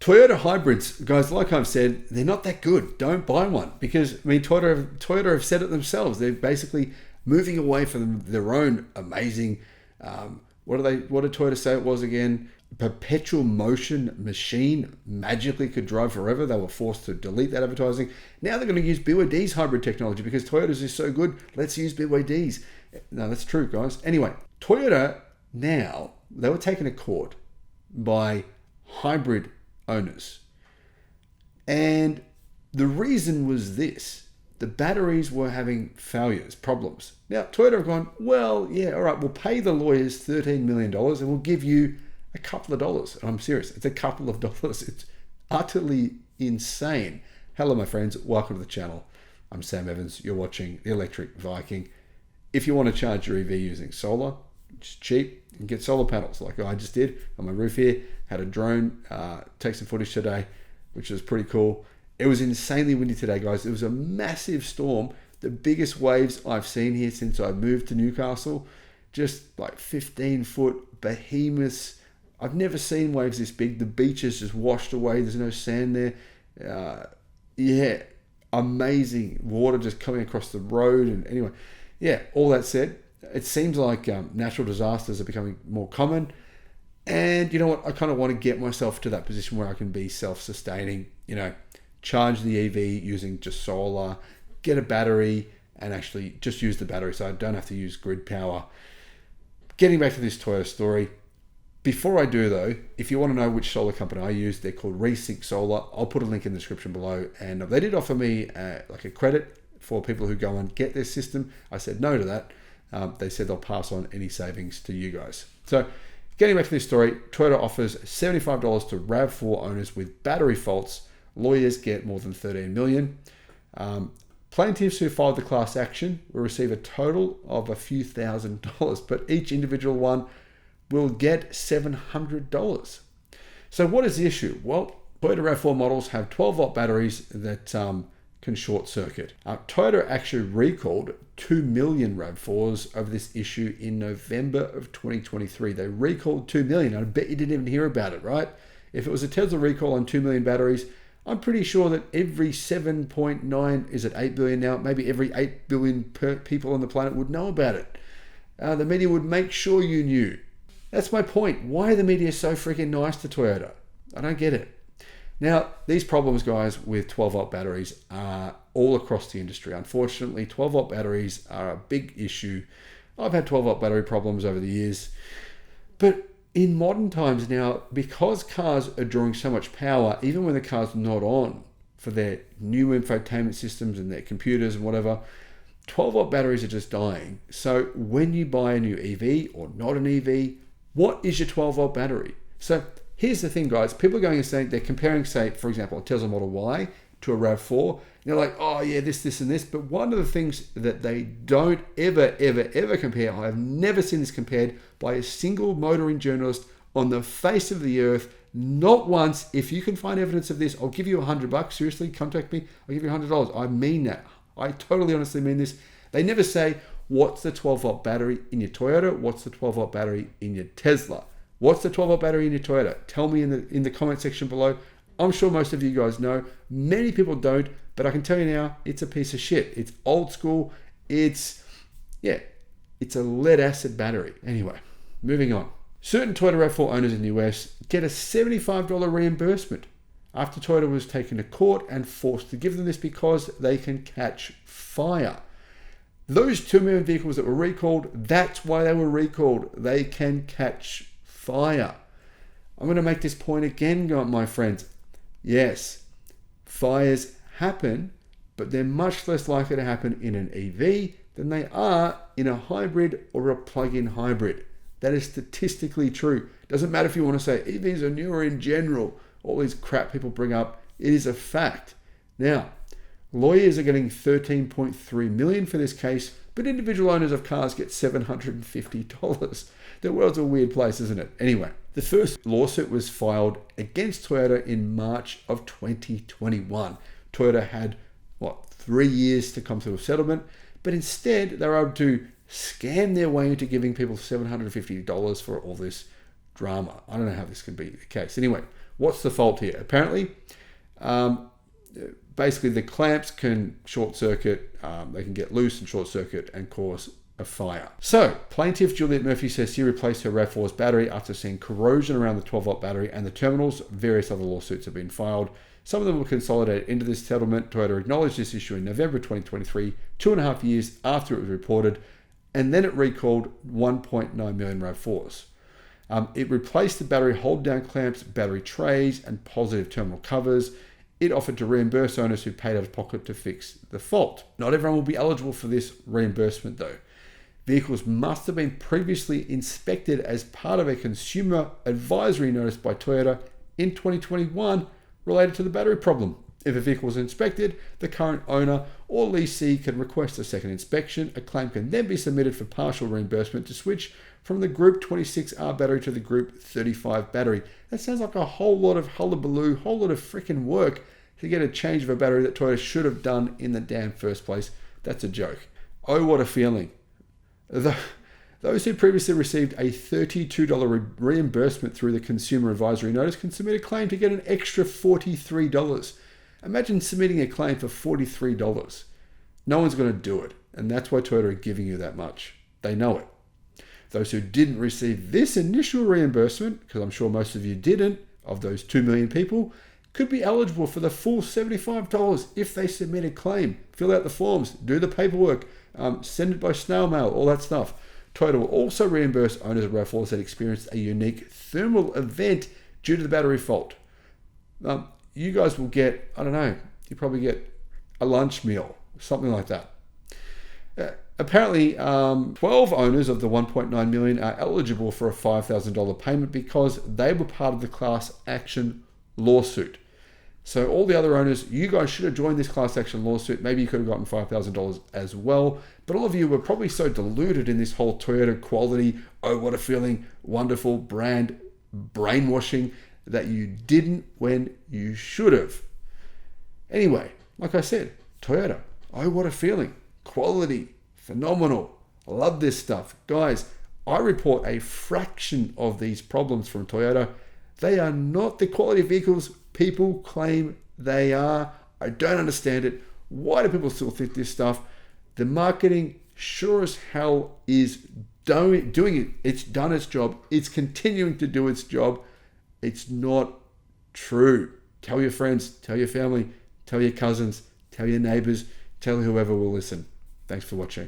Toyota hybrids, guys, like I've said, they're not that good. Don't buy one because, I mean, Toyota have said it themselves. They're basically moving away from their own amazing, what did Toyota say it was again? Perpetual motion machine, magically could drive forever. They were forced to delete that advertising. Now they're going to use BYD's hybrid technology because Toyota's is so good. Let's use BYD's. No, that's true, guys. Anyway, Toyota now, they were taken to court by hybrid owners. And the reason was this: the batteries were having failures, problems. Now, Toyota have gone, well, yeah, all right, we'll pay the lawyers $13 million and we'll give you a couple of dollars. And I'm serious, it's a couple of dollars. It's utterly insane. Hello, my friends. Welcome to the channel. I'm Sam Evans. You're watching the Electric Viking. If you want to charge your EV using solar, it's cheap. You can get solar panels like I just did on my roof here. Had a drone take some footage today, which was pretty cool. It was insanely windy today, guys. It was a massive storm. The biggest waves I've seen here since I moved to Newcastle. Just like 15-foot behemoths. I've never seen waves this big. The beach is just washed away. There's no sand there. Yeah, amazing. Water just coming across the road. And anyway, yeah, all that said, it seems like natural disasters are becoming more common. And you know what? I kind of want to get myself to that position where I can be self-sustaining, you know, charge the EV using just solar, get a battery, and actually just use the battery so I don't have to use grid power. Getting back to this Toyota story. Before I do though, if you want to know which solar company I use, they're called Resync Solar. I'll put a link in the description below. And they did offer me like a credit for people who go and get their system. I said no to that. They said they'll pass on any savings to you guys. So getting back to this story, Toyota offers $75 to RAV4 owners with battery faults. Lawyers get more than $13 million. Plaintiffs who filed the class action will receive a total of a few $1,000s, but each individual one will get $700. So what is the issue? Well, Toyota RAV4 models have 12-volt batteries that can short circuit. Toyota actually recalled 2 million RAV4s over this issue in November of 2023. They recalled 2 million. I bet you didn't even hear about it, right? If it was a Tesla recall on 2 million batteries, I'm pretty sure that every 7.9, is it 8 billion now? Maybe every 8 billion people on the planet would know about it. The media would make sure you knew. That's my point. Why are the media so freaking nice to Toyota? I don't get it. Now, these problems, guys, with 12-volt batteries are all across the industry. Unfortunately, 12-volt batteries are a big issue. I've had 12-volt battery problems over the years. But in modern times now, because cars are drawing so much power, even when the car's not on for their new infotainment systems and their computers and whatever, 12-volt batteries are just dying. So when you buy a new EV or not an EV, what is your 12-volt battery? So here's the thing, guys. People are going and saying, they're comparing, say, for example, a Tesla Model Y to a RAV4. And they're like, oh yeah, this and this. But one of the things that they don't ever compare, I've never seen this compared by a single motoring journalist on the face of the earth. Not once. If you can find evidence of this, I'll give you $100. Seriously, contact me. I'll give you $100. I mean that. I totally honestly mean this. They never say, what's the 12-volt battery in your Toyota? What's the 12-volt battery in your Tesla? What's the 12-volt battery in your Toyota? Tell me in the comment section below. I'm sure most of you guys know. Many people don't, but I can tell you now, it's a piece of shit. It's old school. It's a lead acid battery. Anyway, moving on. Certain Toyota RAV4 owners in the US get a $75 reimbursement after Toyota was taken to court and forced to give them this because they can catch fire. Those 2 million vehicles that were recalled, that's why they were recalled. They can catch fire. I'm going to make this point again, my friends. Yes, fires happen, but they're much less likely to happen in an EV than they are in a hybrid or a plug-in hybrid. That is statistically true. Doesn't matter if you want to say EVs are newer in general, all these crap people bring up. It is a fact. Now, lawyers are getting $13.3 million for this case, but individual owners of cars get $750. The world's a weird place, isn't it? Anyway, the first lawsuit was filed against Toyota in March of 2021. Toyota had, 3 years to come to a settlement, but instead they were able to scam their way into giving people $750 for all this drama. I don't know how this could be the case. Anyway, What's the fault here? Apparently, basically the clamps can short circuit, they can get loose and short circuit and cause a fire. So, plaintiff Juliet Murphy says she replaced her RAV4's battery after seeing corrosion around the 12-volt battery and the terminals. Various other lawsuits have been filed. Some of them were consolidated into this settlement. Toyota acknowledged this issue in November 2023, 2.5 years after it was reported, and then it recalled 1.9 million RAV4s. It replaced the battery hold-down clamps, battery trays, and positive terminal covers. It offered to reimburse owners who paid out of pocket to fix the fault. Not everyone will be eligible for this reimbursement though. Vehicles must have been previously inspected as part of a consumer advisory notice by Toyota in 2021 related to the battery problem. If a vehicle was inspected, the current owner or lessee can request a second inspection. A claim can then be submitted for partial reimbursement to switch from the Group 26R battery to the Group 35 battery. That sounds like a whole lot of hullabaloo, whole lot of freaking work to get a change of a battery that Toyota should have done in the damn first place. That's a joke. Oh, what a feeling. Those who previously received a $32 reimbursement through the Consumer Advisory Notice can submit a claim to get an extra $43. Imagine submitting a claim for $43. No one's going to do it, and that's why Toyota are giving you that much. They know it. Those who didn't receive this initial reimbursement, because I'm sure most of you didn't, of those 2 million people, could be eligible for the full $75 if they submit a claim, fill out the forms, do the paperwork, send it by snail mail, all that stuff. Toyota will also reimburse owners of RAV4s that experienced a unique thermal event due to the battery fault. You guys will get, I don't know, you probably get a lunch meal, something like that. Apparently, 12 owners of the 1.9 million are eligible for a $5,000 payment because they were part of the class action lawsuit. So all the other owners, you guys should have joined this class action lawsuit. Maybe you could have gotten $5,000 as well. But all of you were probably so deluded in this whole Toyota quality, oh, what a feeling, wonderful brand brainwashing that you didn't when you should have. Anyway, like I said, Toyota, oh, what a feeling, quality, phenomenal. I love this stuff. Guys, I report a fraction of these problems from Toyota. They are not the quality vehicles people claim they are. I don't understand it. Why do people still think this stuff? The marketing sure as hell is doing it. It's done its job. It's continuing to do its job. It's not true. Tell your friends, tell your family, tell your cousins, tell your neighbors, tell whoever will listen. Thanks for watching.